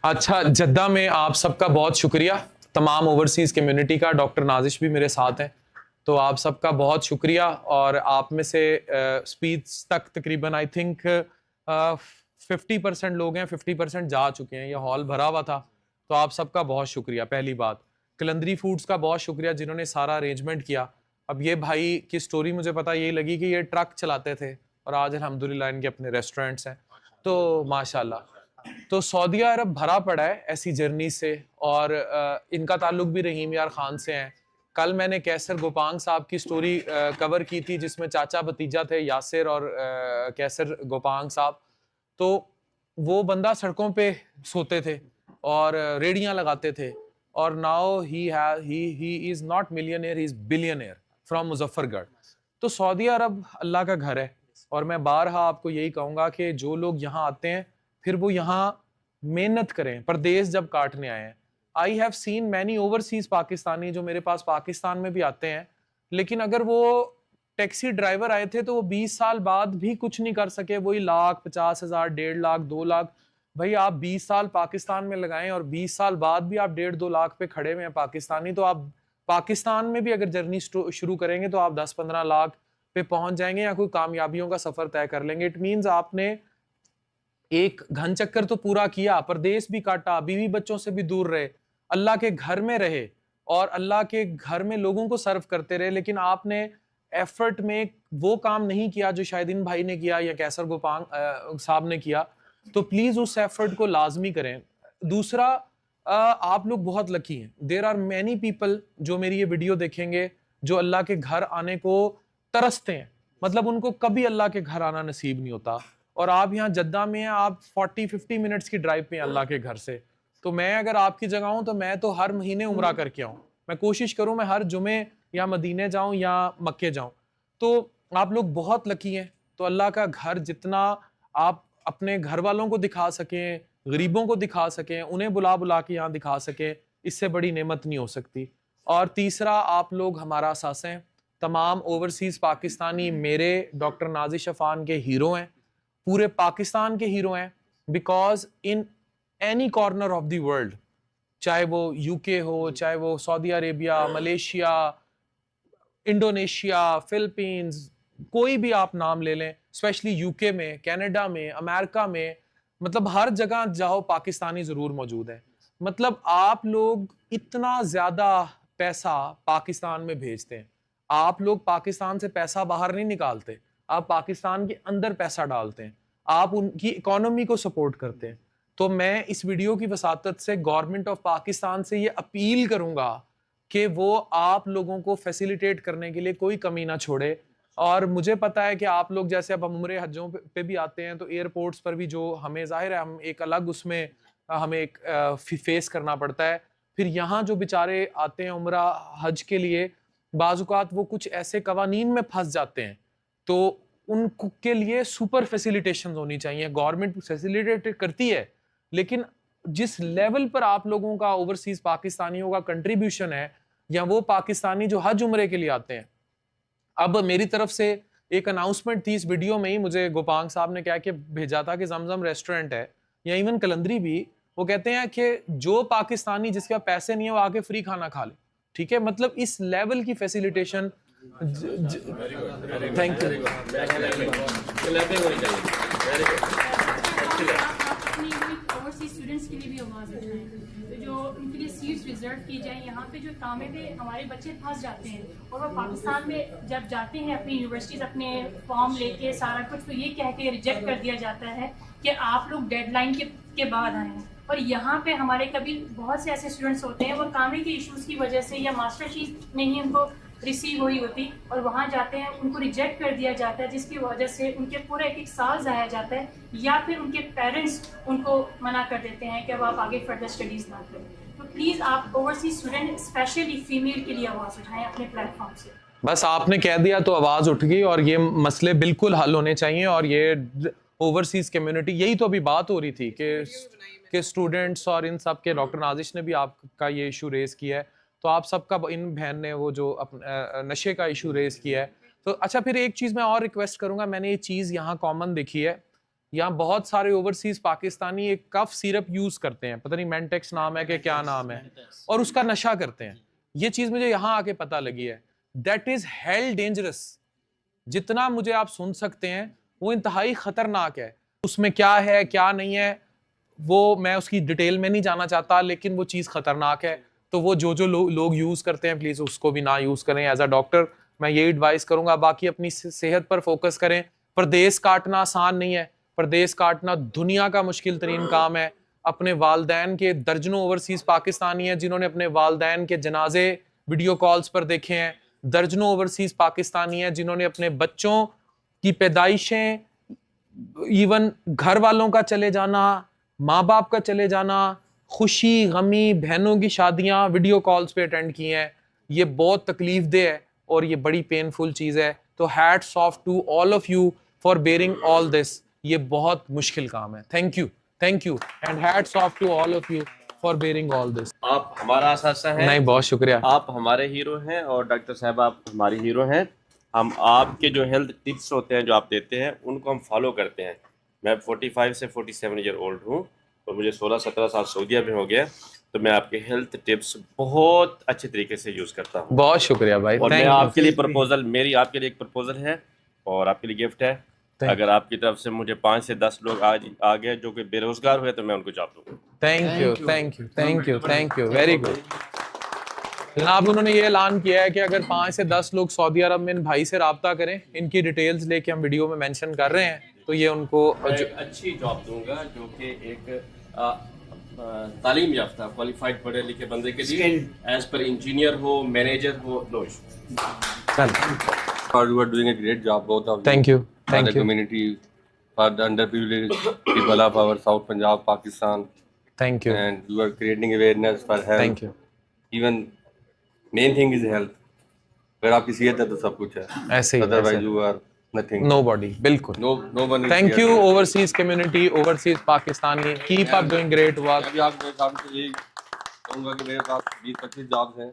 अच्छा, जद्दा में आप सबका बहुत शुक्रिया, तमाम ओवरसीज़ कम्युनिटी का। डॉक्टर नाजिश भी मेरे साथ हैं, तो आप सबका बहुत शुक्रिया। और आप में से स्पीच तक तकरीबन आई थिंक 50% लोग हैं, 50% जा चुके हैं। ये हॉल भरा हुआ था, तो आप सबका बहुत शुक्रिया। पहली बात, कलंदरी फूड्स का बहुत शुक्रिया जिन्होंने सारा अरेंजमेंट किया। अब ये भाई की स्टोरी मुझे पता ये लगी कि ये ट्रक चलाते थे और आज अल्हम्दुलिल्लाह इनके अपने रेस्टोरेंट्स हैं, तो माशाल्लाह। तो सऊदी अरब भरा पड़ा है ऐसी जर्नी से, और इनका ताल्लुक भी रहीम यार खान से है। कल मैंने कैसर गोपांग साहब की स्टोरी कवर की थी, जिसमें चाचा भतीजा थे यासिर और कैसर गोपांग साहब। तो वो बंदा सड़कों पे सोते थे और रेड़ियां लगाते थे, और now he is not millionaire, he is billionaire from Muzaffargarh. तो सऊदी अरब अल्लाह का घर है, और मैं बारहा आपको यही कहूंगा कि जो लोग यहाँ आते हैं फिर वो यहाँ मेहनत करें, परदेश जब काटने आए हैं। I have seen many overseas Pakistani जो मेरे पास पाकिस्तान में भी आते हैं, लेकिन अगर वो टैक्सी ड्राइवर आए थे तो वो 20 साल बाद भी कुछ नहीं कर सके, वही लाख 50,000, 1.5 लाख, 2 लाख। भाई आप 20 साल पाकिस्तान में लगाएं और 20 साल बाद भी आप 1.5-2 लाख पे खड़े हुए हैं पाकिस्तानी, तो आप पाकिस्तान में भी अगर जर्नी शुरू करेंगे तो आप 10-15 लाख पे पहुंच जाएंगे या कोई कामयाबियों का सफर तय कर लेंगे। इट मीन्स आपने एक घन चक्कर तो पूरा किया, परदेश भी काटा, बीवी बच्चों से भी दूर रहे, अल्लाह के घर में रहे और अल्लाह के घर में लोगों को सर्व करते रहे, लेकिन आपने एफर्ट में वो काम नहीं किया जो शायद इन भाई ने किया या कैसर गोपांग साहब ने किया। तो प्लीज उस एफर्ट को लाजमी करें। दूसरा, आप लोग बहुत लकी हैं। देयर आर मैनी पीपल जो मेरी ये वीडियो देखेंगे जो अल्लाह के घर आने को तरसते हैं, मतलब उनको कभी अल्लाह के घर आना नसीब नहीं होता, और आप यहाँ जद्दा में हैं, आप 40-50 मिनट्स की ड्राइव पे हैं अल्लाह के घर से। तो मैं अगर आपकी जगह हूं तो मैं तो हर महीने उम्रा करके आऊं, मैं कोशिश करूं मैं हर जुमे या मदीने जाऊं या मक्के जाऊं। तो आप लोग बहुत लकी हैं। तो अल्लाह का घर जितना आप अपने घर वालों को दिखा सकें, गरीबों को दिखा सकें, उन्हें बुला बुला के यहाँ दिखा सकें, इससे बड़ी नेमत नहीं हो सकती। और तीसरा, आप लोग हमारा असासा हैं। तमाम ओवरसीज पाकिस्तानी मेरे डॉक्टर नाजिश अफान के हीरो हैं, पूरे पाकिस्तान के हीरो हैं। Because in any corner of the world, चाहे वो यूके हो, चाहे वो Saudi Arabia, Malaysia, Indonesia, Philippines, कोई भी आप नाम ले लें, स्पेशली यूके में, कनाडा में, अमेरिका में, मतलब हर जगह जाओ पाकिस्तानी जरूर मौजूद है। मतलब आप लोग इतना ज्यादा पैसा पाकिस्तान में भेजते हैं, आप लोग पाकिस्तान से पैसा बाहर नहीं निकालते, आप पाकिस्तान के अंदर पैसा डालते हैं, आप उनकी इकोनॉमी को सपोर्ट करते हैं। तो मैं इस वीडियो की वसातत से गवर्नमेंट ऑफ पाकिस्तान से ये अपील करूंगा कि वो आप लोगों को फैसिलिटेट करने के लिए कोई कमी ना छोड़े। और मुझे पता है कि आप लोग जैसे अब हम उम्रे हज्जों पे भी आते हैं, तो एयरपोर्ट्स पर भी जो हमें जाहिर है हम एक अलग उसमें हमें एक फेस करना पड़ता है। फिर यहाँ जो बेचारे आते हैं उम्रा हज के लिए, बाजुकात वो कुछ ऐसे कवानीन में फंस जाते हैं, तो उनके लिए सुपर फैसिलिटेशन होनी चाहिए। गवर्नमेंट फैसिलिटेट करती है, लेकिन जिस लेवल पर आप लोगों का ओवरसीज पाकिस्तानियों का कंट्रीब्यूशन है, या वो पाकिस्तानी जो हज उम्रे के लिए आते हैं। अब मेरी तरफ से एक अनाउंसमेंट थी, इस वीडियो में ही मुझे गोपांग साहब ने क्या कि भेजा था कि जमजम रेस्टोरेंट है, या इवन कलंदरी भी, वो कहते हैं कि जो पाकिस्तानी जिसके पास पैसे नहीं है वो आके फ्री खाना खा ले। ठीक है, मतलब इस लेवल की facilitation. Thank you. Overseas students के लिए भी आवाज़ उठाएं, तो जो उनके लिए सीट्स रिजर्व की जाए। यहाँ पे जो कामे पे हमारे बच्चे फंस जाते हैं, और वो पाकिस्तान में जब जाते हैं अपनी यूनिवर्सिटीज़ अपने फॉर्म लेके सारा कुछ, तो ये कह के रिजेक्ट कर दिया जाता है कि आप लोग डेडलाइन के बाद आए हैं। और यहाँ पे हमारे कभी बहुत से ऐसे स्टूडेंट्स होते हैं वो कामे के इश्यूज़ की वजह से या मास्टर शीट नहीं उनको रिसीव हुई होती, और वहाँ जाते हैं उनको रिजेक्ट कर दिया जाता है, जिसकी वजह से उनके पूरा एक साल ज़ाया जाता है, या फिर उनके पेरेंट्स उनको मना कर देते हैं कि अब आप आगे फर्दर स्टडीज़ ना करें। तो प्लीज़ आप ओवरसीज स्टूडेंट स्पेशली फीमेल के लिए आवाज़ उठाएं अपने प्लेटफॉर्म से। बस आपने कह दिया तो आवाज़ उठ गई, और ये मसले बिल्कुल हल होने चाहिए। और ये ओवरसीज कम्युनिटी, यही तो अभी बात हो रही थी कि स्टूडेंट्स और इन सब के, डॉक्टर नाजिश ने भी आपका ये इशू रेज़ किया है, तो आप सबका, इन बहन ने वो जो नशे का इशू रेज़ किया है। तो अच्छा, फिर एक चीज़ मैं और रिक्वेस्ट करूँगा, मैंने ये चीज़ यहाँ कॉमन देखी है यहाँ बहुत सारे ओवरसीज पाकिस्तानी एक कफ सिरप यूज करते हैं, पता नहीं मेंटेक्स नाम है कि क्या नाम है, और उसका नशा करते हैं। ये चीज मुझे यहाँ आके पता लगी है। That is hello dangerous. जितना मुझे आप सुन सकते हैं वो इंतहाई खतरनाक है। उसमें क्या है क्या नहीं है वो मैं उसकी डिटेल में नहीं जाना चाहता, लेकिन वो चीज़ खतरनाक है। तो वो जो लोग यूज़ करते हैं प्लीज़ उसको भी ना यूज़ करें। एज अ डॉक्टर मैं ये एडवाइस करूंगा। बाकी अपनी सेहत पर फोकस करें। परदेश काटना आसान नहीं है। परदेश काटना दुनिया का मुश्किल तरीन काम है। अपने वालदैन के दर्जनों ओवरसीज पाकिस्तानी हैं जिन्होंने अपने वालदैन के जनाजे वीडियो कॉल्स पर देखे हैं। दर्जनों ओवरसीज पाकिस्तानी हैं जिन्होंने अपने बच्चों की पैदाइशें, इवन घर वालों का चले जाना, माँ बाप का चले जाना, खुशी गमी, बहनों की शादियां वीडियो कॉल्स पे अटेंड की हैं। ये बहुत तकलीफ दे है और ये बड़ी पेनफुल चीज़ है। तो hats off to all of you for bearing all this. ये बहुत मुश्किल काम है। Thank you and hats off to all of you for bearing all this. आप हमारा आसासा है। नहीं, बहुत शुक्रिया। आप हमारे हीरो हैं और डॉक्टर साहब आप हमारी हीरो हैं। हम आपके जो हेल्थ टिप्स होते हैं जो आप देते हैं उनको हम फॉलो करते हैं। मैं 45 से 47 ईयर ओल्ड हूँ और मुझे 16-17 साल सऊदीया में हो गया, तो मैं आपके हेल्थ टिप्स बहुत अच्छे तरीके से यूज़ करता हूँ। बहुत शुक्रिया भाई। और मैं आपके लिए प्रपोजल, मेरी आपके लिए एक प्रपोजल है और आपके लिए गिफ्ट है। अगर आपकी तरफ से मुझे 5 से 10 लोग आज आ गए जो कि बेरोजगार हुए तो मैं उनको जॉब दूँगा। थैंक यू वेरी गुड जनाब। उन्होंने ये ऐलान किया है कि अगर 5 से 10 लोग सऊदी अरब में इन भाई से रब्ता करें, इनकी डिटेल्स लेके हम वीडियो में मेंशन कर रहे हैं, तो ये उनको अच्छी जॉब दूंगा जो कि एक तालीम याफ्ता क्वालिफाइड पढ़े लिखे बंदे के लिए एज पर इंजीनियर हो, मैनेजर हो, no issue. You are doing a great job, both of you. Thank you For the community, for the underprivileged people of our South Punjab, Pakistan, thank you and you are creating awareness for health. Thank you. Even main thing is health. अगर आपकी सेहत है तो सब कुछ है। ऐसे ही Otherwise you are nothing. nobody। बिल्कुल। No one is thank here. You overseas community, overseas Pakistani, keep up doing great work. अभी आप मेरे सामने यही कहूँगा कि मेरे पास 20-25 जॉब्स हैं,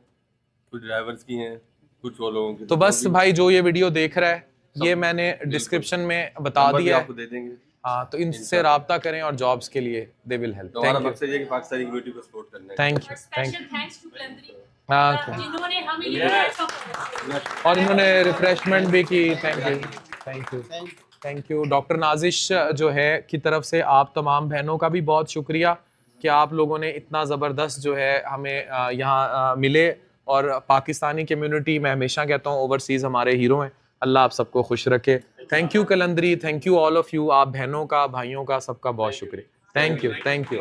कुछ ड्राइवर्स की हैं, कुछ वो लोगों की। तो बस भाई जो ये वीडियो देख रहा है, ये मैंने डिस्क्रिप्शन में बता दिया है। आपको दे देंगे। हाँ, तो इनसे राब्ता करें और जॉब्स के लिए दे विल हेल्प। तो हमारा थैंक यू मकसद ये है कि पाकिस्तानी कम्युनिटी को सपोर्ट करना है। Thank you special thanks to Kalandari हाँ, जिन्होंने हमें ये और इन्होंने रिफ्रेशमेंट भी की। थैंक यू डॉक्टर नाजिश जो है की तरफ से आप तमाम बहनों का भी बहुत शुक्रिया कि आप लोगों ने इतना ज़बरदस्त जो है हमें यहाँ मिले। और पाकिस्तानी कम्युनिटी, मैं हमेशा कहता हूँ ओवरसीज़ हमारे हीरो हैं। अल्लाह आप सबको खुश रखे। Thank you Qalandari, thank you all of you. आप बहनों का, भाइयों का, सबका बहुत शुक्रिया। Thank you